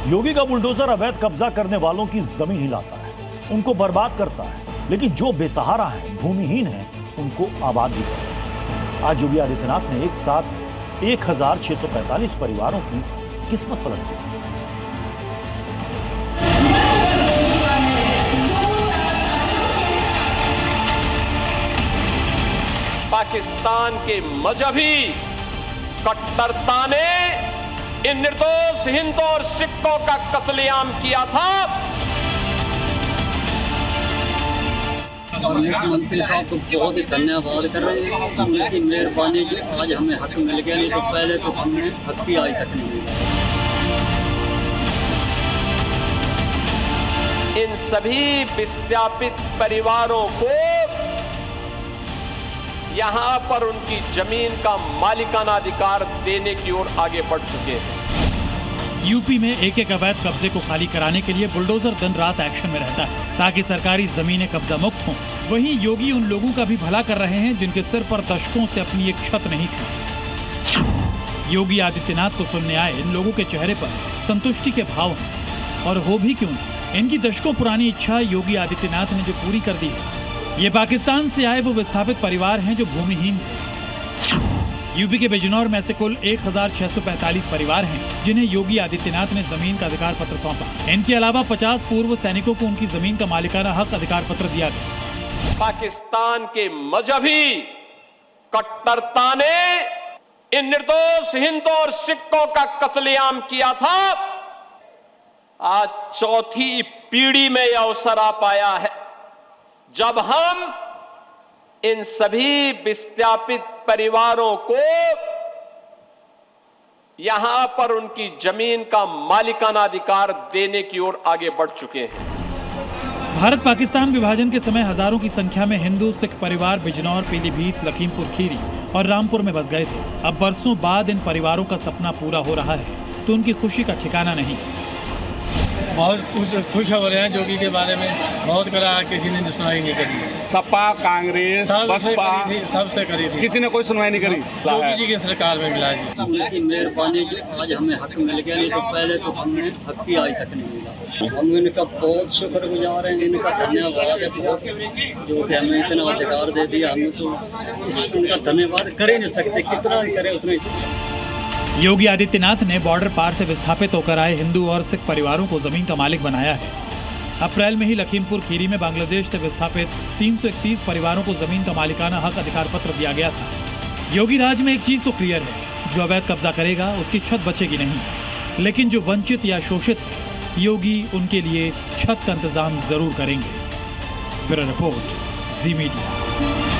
योगी का बुलडोजर अवैध कब्जा करने वालों की जमीन हिलाता है, उनको बर्बाद करता है, लेकिन जो बेसहारा हैं, भूमिहीन हैं, उनको आबाद भी करता है। आज योगी आदित्यनाथ ने एक साथ 1645 परिवारों की किस्मत पलट दी। पाकिस्तान के मजहबी कट्टरता ने इन निर्दोष हिंदू और सिखों का कत्लेआम किया था। और मुख्यमंत्री साहब को बहुत ही धन्यवाद कर रहे हैं, उनकी मेहरबानी की आज हमें हक मिल गया, नहीं तो पहले तो हमें हक ही आज तक नहीं मिला। इन सभी विस्थापित परिवारों को यहां पर उनकी जमीन का मालिकाना अधिकार देने की ओर आगे बढ़ चुके हैं। यूपी में एक एक अवैध कब्जे को खाली कराने के लिए बुलडोजर दिन रात एक्शन में रहता है ताकि सरकारी जमीनें कब्जा मुक्त हों। वहीं योगी उन लोगों का भी भला कर रहे हैं जिनके सिर पर दशकों से अपनी एक छत नहीं थी। योगी आदित्यनाथ को सुनने आए इन लोगों के चेहरे पर संतुष्टि के भाव हैं, और हो भी क्यों, इनकी दशकों पुरानी इच्छा योगी आदित्यनाथ ने जो पूरी कर दी है। ये पाकिस्तान से आए वो विस्थापित परिवार हैं जो भूमिहीन थे। यूपी के बिजनौर में ऐसे कुल 1645 परिवार हैं जिन्हें योगी आदित्यनाथ ने जमीन का अधिकार पत्र सौंपा। इनके अलावा 50 पूर्व सैनिकों को उनकी जमीन का मालिकाना हक अधिकार पत्र दिया गया। पाकिस्तान के मजहबी कट्टरता ने इन निर्दोष हिंदू और सिखों का कत्लेआम किया था। आज चौथी पीढ़ी में यह अवसर आ पाया है जब हम इन सभी विस्थापित परिवारों को यहां पर उनकी जमीन का मालिकाना अधिकार देने की ओर आगे बढ़ चुके हैं। भारत पाकिस्तान विभाजन के समय हजारों की संख्या में हिंदू सिख परिवार बिजनौर, पीलीभीत, लखीमपुर खीरी और रामपुर में बस गए थे। अब बरसों बाद इन परिवारों का सपना पूरा हो रहा है तो उनकी खुशी का ठिकाना नहीं। बहुत खुश हो रहे हैं। जोगी के बारे में बहुत करा, किसी ने सुनवाई नहीं करी। सपा, कांग्रेस, बसपा सबसे करी थी, किसी ने कोई सुनवाई नहीं करी। योगी जी की सरकार में मिला जी। उनकी मेहरबानी की आज हमें हक मिल गया, नहीं तो पहले तो हमें हक ही आज तक नहीं मिला। हम इनका बहुत शुक्रगुजार हैं, इनका धन्यवाद है बहुत, जो कि हमें इतना अधिकार दे दिया। हम तो इनका धन्यवाद कर ही नहीं सकते, कितना करें उतना ही। योगी आदित्यनाथ ने बॉर्डर पार से विस्थापित होकर आए हिंदू और सिख परिवारों को जमीन का मालिक बनाया है। अप्रैल में ही लखीमपुर खीरी में बांग्लादेश से विस्थापित 331 परिवारों को जमीन का मालिकाना हक अधिकार पत्र दिया गया था। योगी राज में एक चीज तो क्लियर है, जो अवैध कब्जा करेगा उसकी छत बचेगी नहीं, लेकिन जो वंचित या शोषित है, योगी उनके लिए छत का इंतजाम जरूर करेंगे। ब्यूरो रिपोर्ट, जी मीडिया।